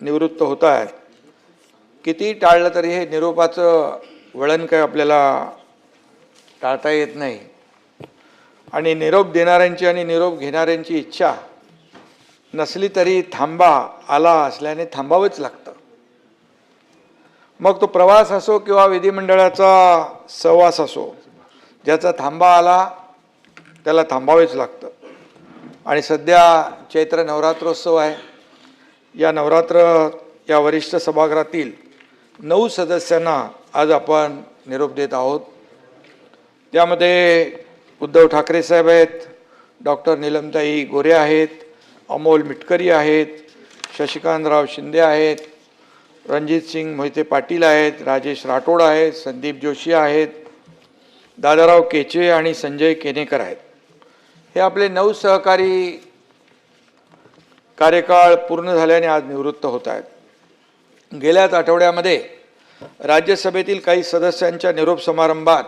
निवृत्त होत आहेत. किती टाळलं तरी हे निरोपाचं वळण काय आपल्याला टाळता येत नाही. आणि निरोप देणाऱ्यांची आणि निरोप घेणाऱ्यांची इच्छा नसली तरी थांबा आला असल्याने थांबावंच लागतं. मग तो प्रवास असो किंवा विधिमंडळाचा सहवास असो, ज्याचा थांबा आला त्याला थांबावेच लागतं. आणि सध्या चैत्र नवरात्रोत्सव आहे. या नवरात्र या वरिष्ठ सभागृहातील 9 सदस्यांना आज आपण निरोप देत आहोत. त्यामध्ये उद्धव ठाकरे साहेब आहेत, डॉक्टर नीलमताई गोरे आहेत, अमोल मिटकरी आहेत, शशिकांतराव शिंदे आहेत, रणजित सिंग मोहिते पाटील आहेत, राजेश राठोड आहेत, संदीप जोशी आहेत, दादाराव केचे आणि संजय केनेकर आहेत. हे आपले 9 सहकारी कार्यकाळ पूर्ण झाल्याने आज निवृत्त होत आहेत. गेल्याच आठवड्यामध्ये राज्यसभेतील काही सदस्यांच्या निरोप समारंभात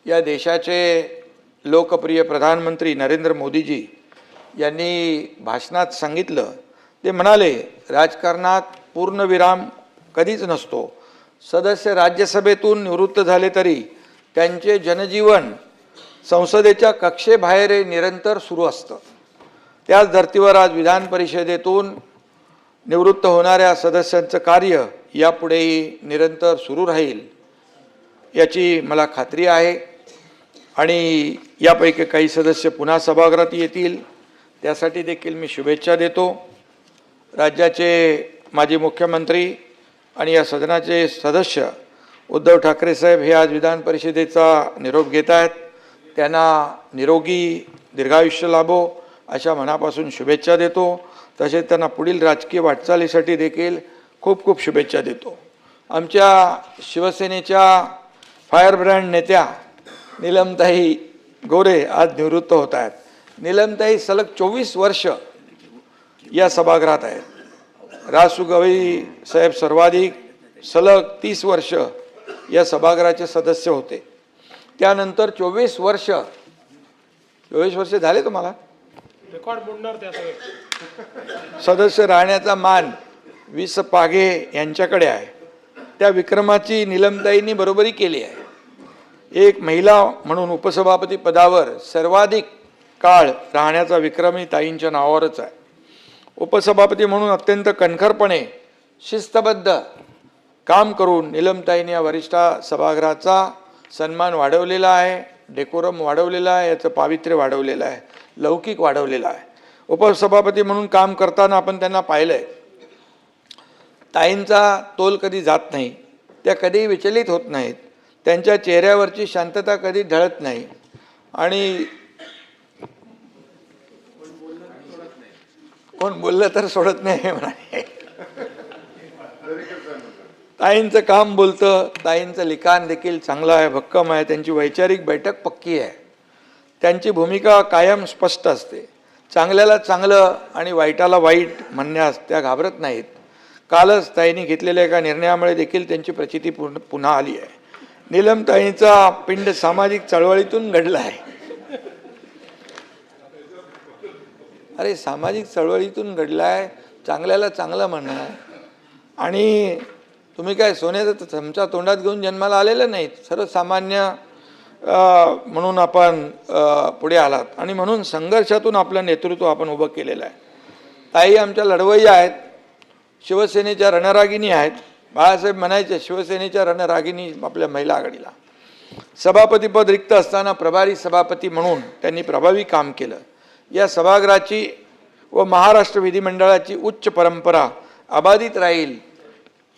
या देशाचे लोकप्रिय प्रधानमंत्री नरेंद्र मोदीजी यांनी भाषणात सांगितलं. ते म्हणाले, राजकारणात पूर्णविराम कधीच नसतो. सदस्य राज्यसभेतून निवृत्त झाले तरी त्यांचे जनजीवन संसदेच्या कक्षेबाहेर निरंतर सुरू असतं. त्याच धर्तीवर आज विधान परिषदेतून निवृत्त होणाऱ्या सदस्यांचं कार्य यापुढेही निरंतर सुरू राहील याची मला खात्री आहे. आणि यापैकी काही सदस्य पुन्हा सभागृहात येतील, त्यासाठी देखील मी शुभेच्छा देतो. राज्याचे माजी मुख्यमंत्री आणि या सदनाचे सदस्य उद्धव ठाकरे साहेब हे आज विधान परिषदेचा निरोप घेत आहेत. त्यांना निरोगी दीर्घायुष्य लाभो अशा मनापासून शुभेच्छा देतो. तसेच त्यांना पुढील राजकीय वाटचालीसाठी देखील खूप खूप शुभेच्छा देतो. आमच्या शिवसेनेच्या फायरब्रँड नेत्या नीलमताई गोरे आज निवृत्त होत आहेत. नीलमताई सलग 24 वर्ष या सभागृहात आहेत. रासू गवई साहेब सर्वाधिक सलग 30 वर्ष या सभागृहाचे सदस्य होते. त्यानंतर 24 वर्ष झाले तुम्हाला रेकॉर्ड मोडणार त्या सदस्य राहण्याचा मान विस पागे यांच्याकडे आहे. त्या विक्रमाची नीलमताईंनी बरोबरी केली आहे. एक महिला म्हणून उपसभापती पदावर सर्वाधिक काळ राहण्याचा विक्रमही ताईंच्या नावावरच आहे. उपसभापती म्हणून अत्यंत कणखरपणे शिस्तबद्ध काम करून नीलमताईंनी या वरिष्ठ सभागृहाचा सन्मान वाढवलेला आहे, डेकोरम वाढवलेला आहे, याचं पावित्र्य वाढवलेलं आहे, लौकिक वाढवलेला आहे. उपसभापती म्हणून काम करताना आपण त्यांना पाहिलंय, ताईंचा तोल कधी जात नाही, त्या कधी विचलित होत नाहीत, त्यांच्या चेहऱ्यावरची शांतता कधी ढळत नाही. आणि कोण बोललं तर सोडत नाही म्हणाले. ताईंचं काम बोलतं, ताईंचं लिखाण देखील चांगलं आहे, भक्कम आहे, त्यांची वैचारिक बैठक पक्की आहे, त्यांची भूमिका कायम स्पष्ट असते. चांगल्याला चांगलं आणि वाईटाला वाईट म्हणण्यास त्या घाबरत नाहीत. कालच ताईंनी घेतलेल्या एका निर्णयामुळे देखील त्यांची प्रचिती पुन्हा आली आहे. नीलमताईंचा पिंड सामाजिक चळवळीतून घडला आहे. अरे सामाजिक चळवळीतून घडला आहे, चांगल्याला चांगलं म्हणणं. आणि तुम्ही काय सोन्याचा चमचा तोंडात घेऊन जन्माला आलेलं नाहीत, सर्वसामान्य म्हणून आपण पुढे आलात आणि म्हणून संघर्षातून आपलं नेतृत्व आपण उभं केलेलं आहे. ताई आमच्या लढवय्या आहेत, शिवसेनेच्या रणरागिणी आहेत. बाळासाहेब म्हणायचे शिवसेनेच्या रणरागिणी आपल्या महिला आघाडीला. सभापतीपद रिक्त असताना प्रभारी सभापती म्हणून त्यांनी प्रभावी काम केलं. या सभागृहाची व महाराष्ट्र विधिमंडळाची उच्च परंपरा अबाधित राहील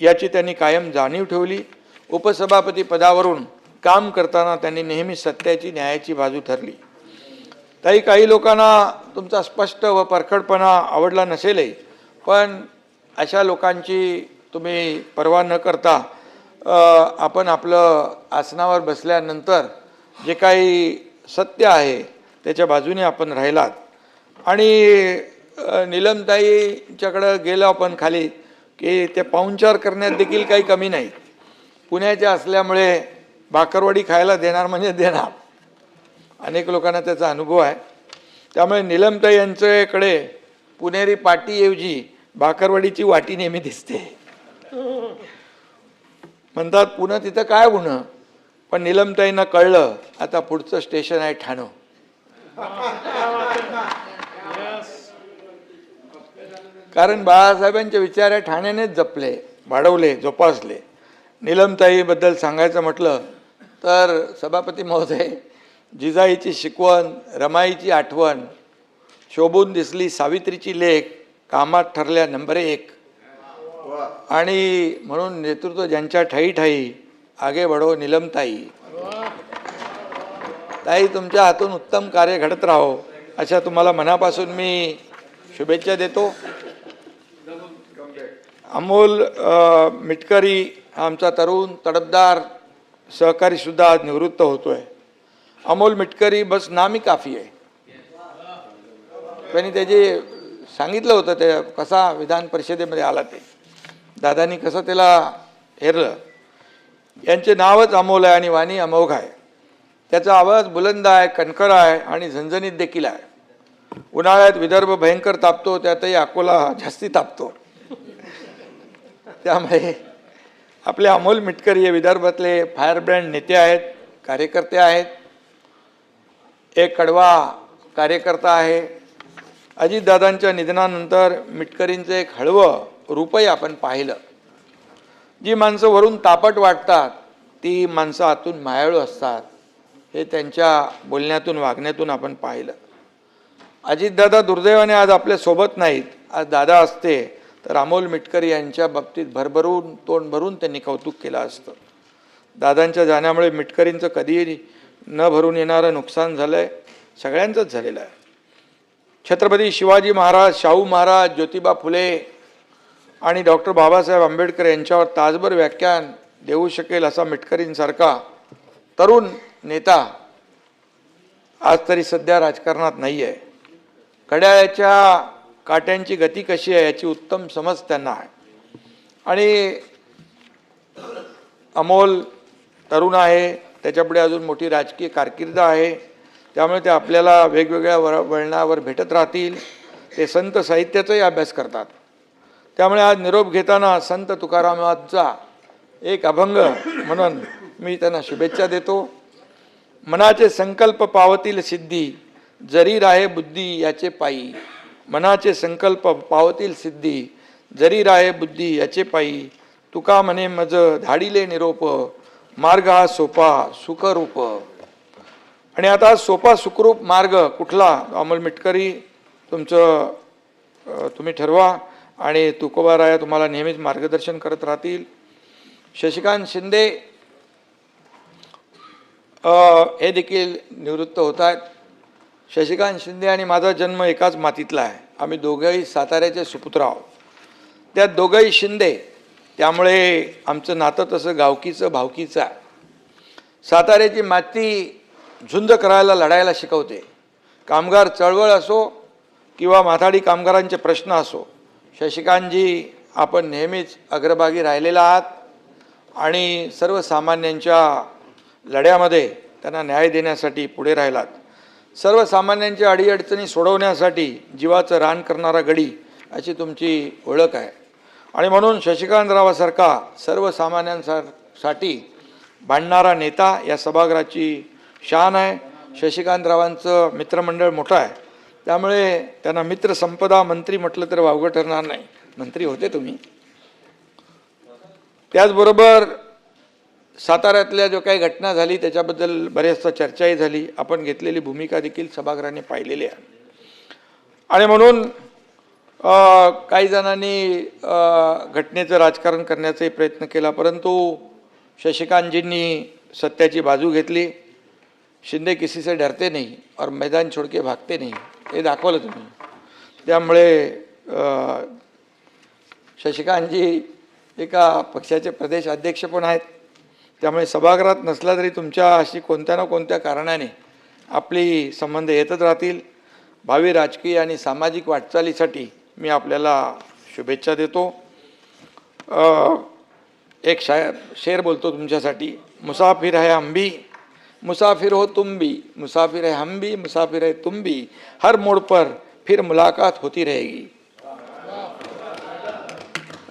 याची त्यांनी कायम जाणीव ठेवली. उपसभापती पदावरून काम करताना त्यांनी नेहमी सत्याची न्यायाची बाजू ठरली. ताई, काही लोकांना तुमचा स्पष्ट व परखडपणा आवडला नसेलही, पण अशा लोकांची तुम्ही पर्वा न करता आपण आपलं आसनावर बसल्यानंतर जे काही सत्य आहे त्याच्या बाजूने आपण राहिलात. आणि नीलमताईंच्याकडं गेलो आपण खाली की ते पाहुणचार करण्यात देखील काही कमी नाही. पुण्याच्या असल्यामुळे भाकरवडी खायला देणार म्हणजे देणार. अनेक लोकांना त्याचा अनुभव आहे. त्यामुळे नीलमताई यांच्याकडे पुणेरी पाटीऐवजी भाकरवडीची वाटी नेहमी दिसते. म्हणतात पुन्हा तिथं काय होणं, पण नीलमताईंना कळलं आता पुढचं स्टेशन आहे ठाणं. कारण बाळासाहेबांचे विचार आहे ठाण्यानेच जपले, वाढवले, जोपासले. नीलमताईबद्दल सांगायचं म्हटलं तर सभापती महोदय, जिजाईची शिकवण, रमाईची आठवण, शोभून दिसली सावित्रीची लेख, कामात ठरल्या नंबर 1, आणि म्हणून नेतृत्व ज्यांच्या ठाई ठाई, आगे बढो नीलमताई. ताई, तुमच्या हातून उत्तम कार्य घडत राहो अशा तुम्हाला मनापासून मी शुभेच्छा देतो. अमोल मिटकरी हा आमचा तरुण तडफदार सहकारी सुद्धा आज निवृत्त होतोय. अमोल मिटकरी बस नामी काफी आहे. त्यांनी त्याचे सांगितलं होतं ते कसा विधान परिषदेमध्ये आला, ते दादांनी कसं त्याला हेरलं. यांचे नावच अमोल आहे आणि वाणी अमोघ आहे. त्याचा आवाज बुलंद आहे, कणखर आहे आणि झणझणीत देखील आहे. उन्हाळ्यात विदर्भ भयंकर तापतो, त्यातही अकोला जास्ती तापतो. त्यामुळे आपले अमोल मिटकरी हे विदर्भातले फायर ब्रँड नेते आहेत, कार्यकर्ते आहेत. एक कडवा कार्यकर्ता आहे. अजितदादांच्या निधनानंतर मिटकरींचं एक हळवं रूपही आपण पाहिलं. जी माणसं वरून तापट वाटतात ती माणसं आतून मायाळू असतात, हे त्यांच्या बोलण्यातून, वागण्यातून आपण पाहिलं. अजितदादा दुर्दैवाने आज आपल्या सोबत नाहीत. आज दादा असते तर अमोल मिटकरी यांच्या बाबतीत भरभरून, तोंड भरून त्यांनी कौतुक केलं असतं. दादांच्या जाण्यामुळे मिटकरींचं कधीही न भरून येणारं नुकसान झालंय, सगळ्यांचंच झालेलं आहे. छत्रपती शिवाजी महाराज, शाहू महाराज, ज्योतिबा फुले आणि डॉक्टर बाबासाहेब आंबेडकर यांच्यावर तासभर व्याख्यान देऊ शकेल असा मिटकरींसारखा तरुण नेता आज तरी सध्या राजकारणात नाही आहे. घड्याळाच्या काट्यांची गती कशी आहे याची उत्तम समज त्यांना आहे. आणि अमोल तरुण आहे, त्याच्यापुढे अजून मोठी राजकीय कारकीर्द आहे. त्यामुळे ते आपल्याला वेगवेगळ्या वळणावर भेटत राहतील. ते संत साहित्याचाही अभ्यास करतात. त्यामुळे आज निरोप घेताना संत तुकारामांचा एक अभंग म्हणून मी त्यांना शुभेच्छा देतो. मनाचे संकल्प पावतील सिद्धी, जरी राहे बुद्धी याचे पायी. मनाचे संकल्प पावतील सिद्धी, जरी राहे बुद्धी याचे पायी. तुका म्हणे मज धाडिले निरोप, मार्ग हा सोपा सुखरूप. आणि आता सोपा सुखरूप मार्ग कुठला, अमोल मिटकरी तुम्ही ठरवा आणि तुकोबाराया तुम्हाला नेहमीच मार्गदर्शन करत राहतील. शशिकांत शिंदे हे देखील निवृत्त होत आहेत. शशिकांत शिंदे आणि माझा जन्म एकाच मातीतला आहे. आम्ही दोघंही साताऱ्याचे सुपुत्र आहोत. त्यात दोघंही शिंदे, त्यामुळे आमचं नातं तसं गावकीचं भावकीचं आहे. साताऱ्याची माती झुंज करायला, लढायला शिकवते. कामगार चळवळ असो किंवा माथाडी कामगारांचे प्रश्न असो, शशिकांतजी आपण नेहमीच अग्रभागी राहिलेला आहात आणि सर्वसामान्यांच्या लढ्यामध्ये त्यांना न्याय देण्यासाठी पुढे राहिलात. सर्वसामान्यांच्या अडीअडचणी सोडवण्यासाठी जीवाचं रान करणारा गडी अशी तुमची ओळख आहे. आणि म्हणून शशिकांतरावासारखा सर्वसामान्यांसाठी भांडणारा नेता या सभागृहाची शान आहे. शशिकांतरावांचं मित्रमंडळ मोठं आहे, त्यामुळे त्यांना मित्र संपदा मंत्री म्हटलं तर वावगं ठरणार नाही. मंत्री होते तुम्ही. त्याचबरोबर साताऱ्यातल्या जो काही घटना झाली त्याच्याबद्दल बऱ्याचदा चर्चाही झाली. आपण घेतलेली भूमिका देखील सभागृहाने पाहिलेली आहे. आणि म्हणून काही जणांनी घटनेचं राजकारण करण्याचाही प्रयत्न केला, परंतु शशिकांतजींनी सत्याची बाजू घेतली. शिंदे किसी से डरते नहीं और मैदान छोड़ के भागते नहीं, हे दाखवलं तुम्ही. त्यामुळे शशिकांतजी एका पक्षाचे प्रदेश अध्यक्ष पण आहेत. त्यामुळे सभागृहात नसला तरी तुमच्या अशी कोणत्या ना कोणत्या कारणाने आपली संबंध येतच राहतील. भावी राजकीय आणि सामाजिक वाटचालीसाठी मी आपल्याला शुभेच्छा देतो. एक शेर बोलतो तुमच्यासाठी. मुसाफिर है हम भी, मुसाफिर हो तुम भी, मुसाफिर है हम भी, मुसाफिर है तुम भी, हर मोड़ पर फिर मुलाकात होती रहेगी.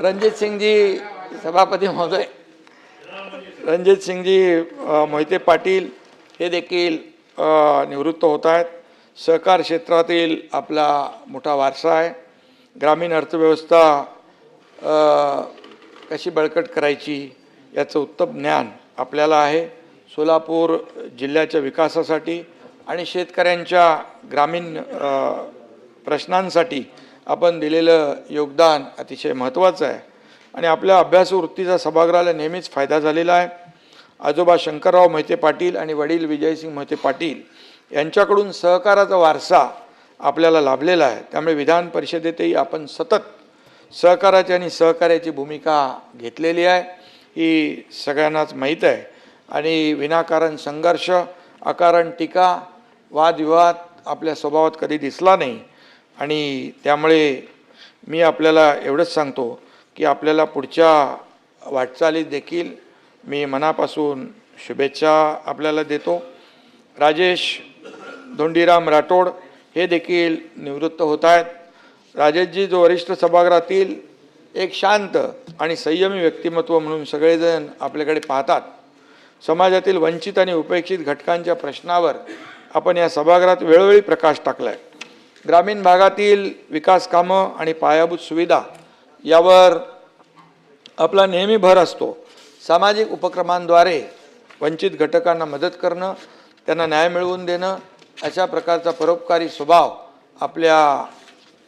रणजित सिंगजी सभापती महोदय, रणजित सिंगजी मोहिते पाटील हे देखील निवृत्त होत आहेत. सहकार क्षेत्रातील आपला मोठा वारसा आहे. ग्रामीण अर्थव्यवस्था कशी बळकट करायची याचं उत्तम ज्ञान आपल्याला आहे. सोलापूर जिल्ह्याच्या विकासासाठी आणि शेतकऱ्यांच्या ग्रामीण प्रश्नांसाठी आपण दिलेलं योगदान अतिशय महत्त्वाचं आहे आणि आपल्या अभ्यासवृत्तीचा सभागृहाला नेहमीच फायदा झालेला आहे. आजोबा शंकरराव मोहिते पाटील आणि वडील विजयसिंग मोहिते पाटील यांच्याकडून सहकाराचा वारसा आपल्याला लाभलेला आहे. त्यामुळे विधान परिषदेतही आपण सतत सहकाराची आणि सहकार्याची भूमिका घेतलेली आहे, ही सगळ्यांनाच माहीत आहे. आणि विनाकारण संघर्ष, अकारण टीका, वादविवाद आपल्या स्वभावात कधी दिसला नाही. आणि त्यामुळे मी आपल्याला एवढंच सांगतो की आपल्याला पुढच्या वाटचालीत देखील मी मनापासून शुभेच्छा आपल्याला देतो. राजेश धोंडीराम राठोड हे देखील निवृत्त होत आहेत. राजेशजी जो वरिष्ठ सभागृहातील एक शांत आणि संयमी व्यक्तिमत्व म्हणून सगळेजण आपल्याकडे पाहतात. समाजातील वंचित आणि उपेक्षित घटकांच्या प्रश्नावर आपण या सभागृहात वेळोवेळी प्रकाश टाकला आहे. ग्रामीण भागातील विकास कामं आणि पायाभूत सुविधा यावर आपला नेहमी भर असतो. सामाजिक उपक्रमांद्वारे वंचित घटकांना मदत करणं, त्यांना न्याय मिळवून देणं, अशा प्रकारचा परोपकारी स्वभाव आपल्या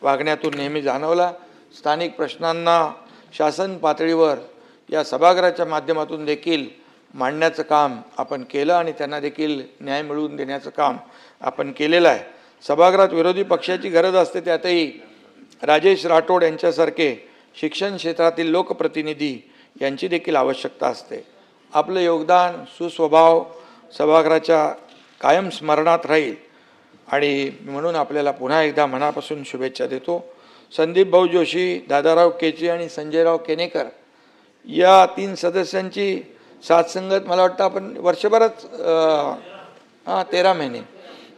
वागण्यातून नेहमी जाणवला. स्थानिक प्रश्नांना शासन पातळीवर या सभागृहाच्या माध्यमातून देखील मांडण्याचं काम आपण केलं आणि त्यांना देखील न्याय मिळवून देण्याचं काम आपण केलेलं आहे. सभागृहात विरोधी पक्षाची गरज असते, त्यातही राजेश राठोड यांच्यासारखे शिक्षण क्षेत्रातील लोकप्रतिनिधी यांची देखील आवश्यकता असते. आपलं योगदान, सुस्वभाव सभागृहाच्या कायम स्मरणात राहील आणि म्हणून आपल्याला पुन्हा एकदा मनापासून शुभेच्छा देतो. संदीप भाऊ जोशी, दादाराव केचे आणि संजयराव केनेकर या 3 सदस्यांची साथसंगत मला वाटतं आपण वर्षभरात 13 महिने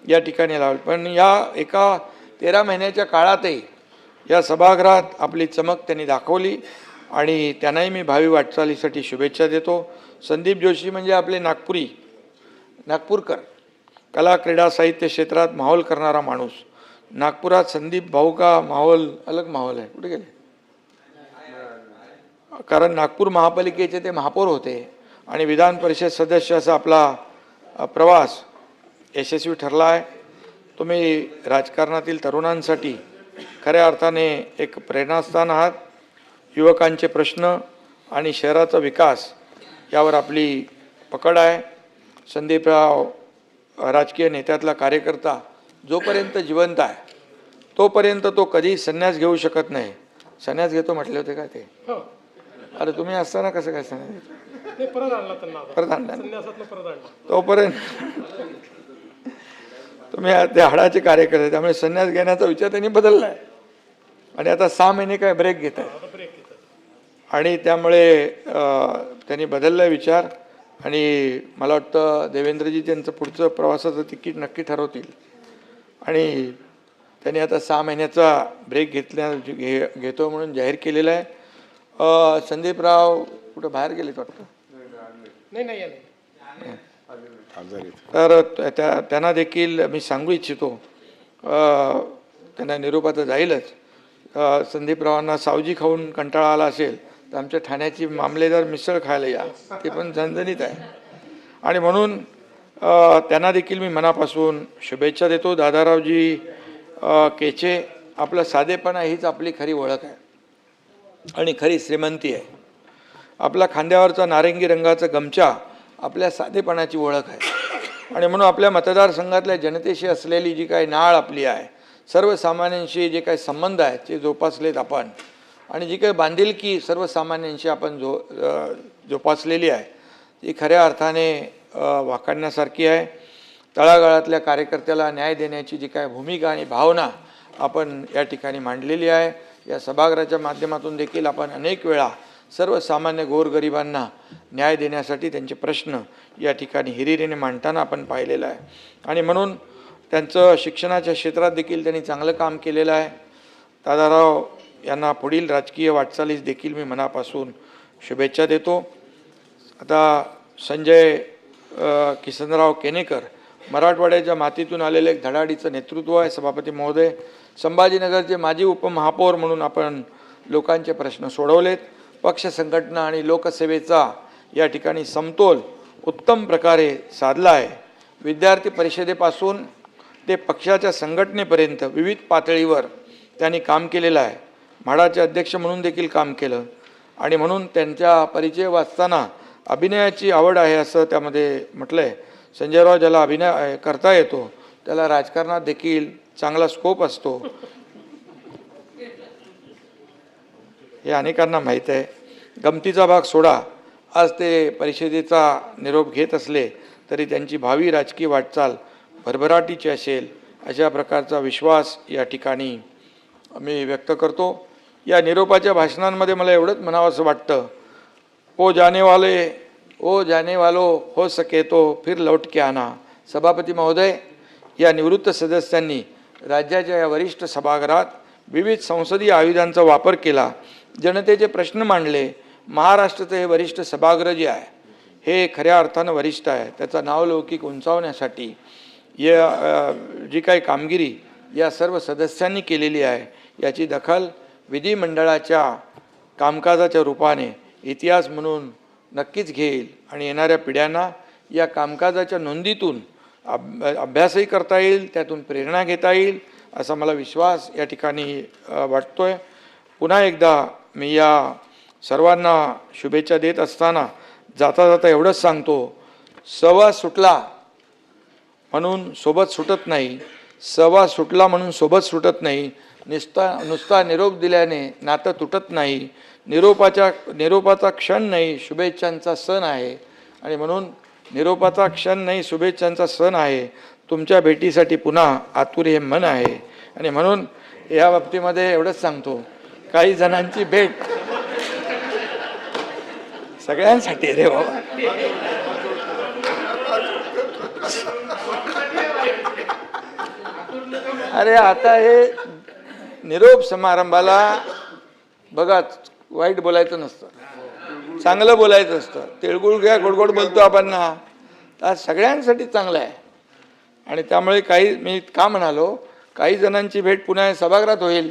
या ठिकाणी लावली. पण या एका 13 महिन्याच्या काळातही या सभागृहात आपली चमक त्यांनी दाखवली आणि त्यांनाही मी भावी वाटचालीसाठी शुभेच्छा देतो. संदीप जोशी म्हणजे आपले नागपूरकर, कला क्रीडा साहित्य क्षेत्रात माहोल करणारा माणूस. नागपुरात संदीप भाऊ का माहोल अलग माहोल आहे. कुठे गेले? कारण नागपूर महापालिकेचे ते महापौर होते आणि विधान परिषद सदस्य असा आपला प्रवास यशस्वी ठरला आहे. तुम्ही राजकारणातील तरुणांसाठी खऱ्या अर्थाने एक प्रेरणास्थान आहात. युवकांचे प्रश्न आणि शहराचा विकास यावर आपली पकड आहे. संदीपराव राजकीय नेत्यातला कार्यकर्ता जोपर्यंत जिवंत आहे तोपर्यंत तो कधी संन्यास घेऊ शकत नाही. संन्यास घेतो म्हटले होते का ते? अरे तुम्ही असताना कसं काय संन्यास घेतो? परत आणला तोपर्यंत तुम्ही त्या हाडाचे कार्यकर्ते, त्यामुळे संन्यास घेण्याचा विचार त्यांनी बदलला आहे आणि आता 6 महिने काय ब्रेक घेत आहे आणि त्यामुळे त्यांनी बदलला विचार. आणि मला वाटतं देवेंद्रजी त्यांचं पुढचं प्रवासाचं तिकीट नक्की ठरवतील आणि त्यांनी आता 6 महिन्याचा ब्रेक घेतो म्हणून जाहीर केलेला आहे. संदीपराव कुठं बाहेर गेलेत वाटतं? नाही. तर त्यांना देखील मी सांगू इच्छितो, त्यांना निरोप आता जाईलच. संदीपरावांना सावजी खाऊन कंटाळा आला असेल तर आमच्या ठाण्याची मामलेदार मिसळ खायला या, ते पण झणझणीत आहे. आणि म्हणून त्यांना देखील मी मनापासून शुभेच्छा देतो. दादारावजी केचे, आपला साधेपणा हीच आपली खरी ओळख आहे आणि खरी श्रीमंती आहे. आपला खांद्यावरचा नारंगी रंगाचा गमछा आपल्या साधेपणाची ओळख आहे. आणि म्हणून आपल्या मतदारसंघातल्या जनतेशी असलेली जी काही नाळ आपली आहे, सर्वसामान्यांशी जे काही संबंध आहेत ते जोपासलेत आपण, आणि जी काही बांधिलकी सर्वसामान्यांशी आपण जोपासलेली आहे ती खऱ्या अर्थाने वाखाणण्यासारखी आहे. तळागाळातल्या कार्यकर्त्याला न्याय देण्याची जी काही भूमिका आणि भावना आपण या ठिकाणी मांडलेली आहे. या सभागृहाच्या माध्यमातून देखील आपण अनेक वेळा सर्वसामान्य गोरगरिबांना न्याय देण्यासाठी त्यांचे प्रश्न या ठिकाणी हिरिरीने मांडताना आपण पाहिलेलं आहे. आणि म्हणून त्यांचं शिक्षणाच्या क्षेत्रात देखील त्यांनी चांगलं काम केलेलं आहे. दादाराव यांना पुढील राजकीय वाटचालीस देखील मी मनापासून शुभेच्छा देतो. आता संजय किसनराव केनेकर मराठवाड्याच्या मातीतून आलेले एक धडाडीचं नेतृत्व आहे. सभापती महोदय, संभाजीनगरचे माजी उपमहापौर म्हणून आपण लोकांचे प्रश्न सोडवलेत. पक्ष संघटना आणि लोकसेवेचा या ठिकाणी समतोल उत्तम प्रकारे साधला आहे. विद्यार्थी परिषदेपासून ते पक्षाच्या संघटनेपर्यंत विविध पातळीवर त्यांनी काम केलेलं आहे. म्हाडाचे अध्यक्ष म्हणून देखील काम केलं आणि म्हणून त्यांचा परिचय वाचताना अभिनयाची आवड आहे असं त्यामध्ये म्हटलं आहे. संजयराव ज्याला अभिनय करता येतो त्याला राजकारणात देखील चांगला स्कोप असतो हे अनेकांना माहीत आहे. गमतीचा भाग सोडा, आज ते परिषदेचा निरोप घेत असले तरी त्यांची भावी राजकीय वाटचाल भरभराटीची असेल अशा प्रकारचा विश्वास या ठिकाणी मी व्यक्त करतो. या निरोपाच्या भाषणांमध्ये मला एवढंच म्हणावंसं वाटतं, ओ जाने वालो हो सके तो फिर लौट के आना. सभापती महोदय, या निवृत्त सदस्यांनी राज्याच्या या वरिष्ठ सभागृहात विविध संसदीय आयुधांचा वापर केला, जनतेचे प्रश्न मांडले. महाराष्ट्राचं हे वरिष्ठ सभागृह जे आहे हे खऱ्या अर्थानं वरिष्ठ आहे. त्याचा नावलौकिक उंचावण्यासाठी या जी काही कामगिरी या सर्व सदस्यांनी केलेली आहे याची दखल विधिमंडळाच्या कामकाजाच्या रूपाने इतिहास म्हणून नक्कीच घेईल आणि येणाऱ्या पिढ्यांना या कामकाजाच्या नोंदीतून अभ्यासही करता येईल, त्यातून प्रेरणा घेता येईल असा मला विश्वास या ठिकाणी वाटतोय. पुन्हा एकदा मी या सर्वांना शुभेच्छा देत असताना जाता जाता एवढंच सांगतो, सहवास सुटला म्हणून सोबत सुटत नाही, सहवास सुटला म्हणून सोबत सुटत नाही. नुसता निरोप दिल्याने नातं तुटत नाही. निरोपाचा क्षण नाही, शुभेच्छांचा सण आहे आणि म्हणून निरोपाचा क्षण नाही, शुभेच्छांचा सण आहे. तुमच्या भेटीसाठी पुन्हा आतुर हे मन आहे आणि म्हणून या बाबतीमध्ये एवढंच सांगतो, काही जणांची भेट सगळ्यांसाठी रे बाबा. अरे आता हे निरोप समारंभाला बघा, वाईट बोलायचं नसतं, चांगलं बोलायचं असतं. तिळगुळ घ्या, गोडगोड बोलतो आपण ना, तर सगळ्यांसाठी चांगलं आहे. आणि त्यामुळे मी का म्हणालो, काही जणांची भेट पुन्हा सभागृहात होईल,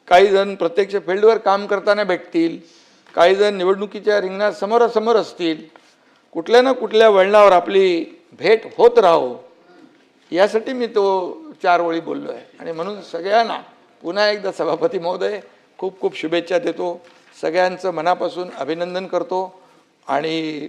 काही जण प्रत्यक्ष फील्डवर काम करताना भेटतील, काही जण निवडणुकीच्या रिंगणात समोरासमोर असतील. कुठल्या ना कुठल्या वळणावर आपली भेट होत राहो यासाठी मी तो 4 ओळी बोललो आहे. आणि म्हणून सगळ्यांना पुन्हा एकदा सभापती महोदय खूप खूप शुभेच्छा देतो. सगळ्यांचं मनापासून अभिनंदन करतो आणि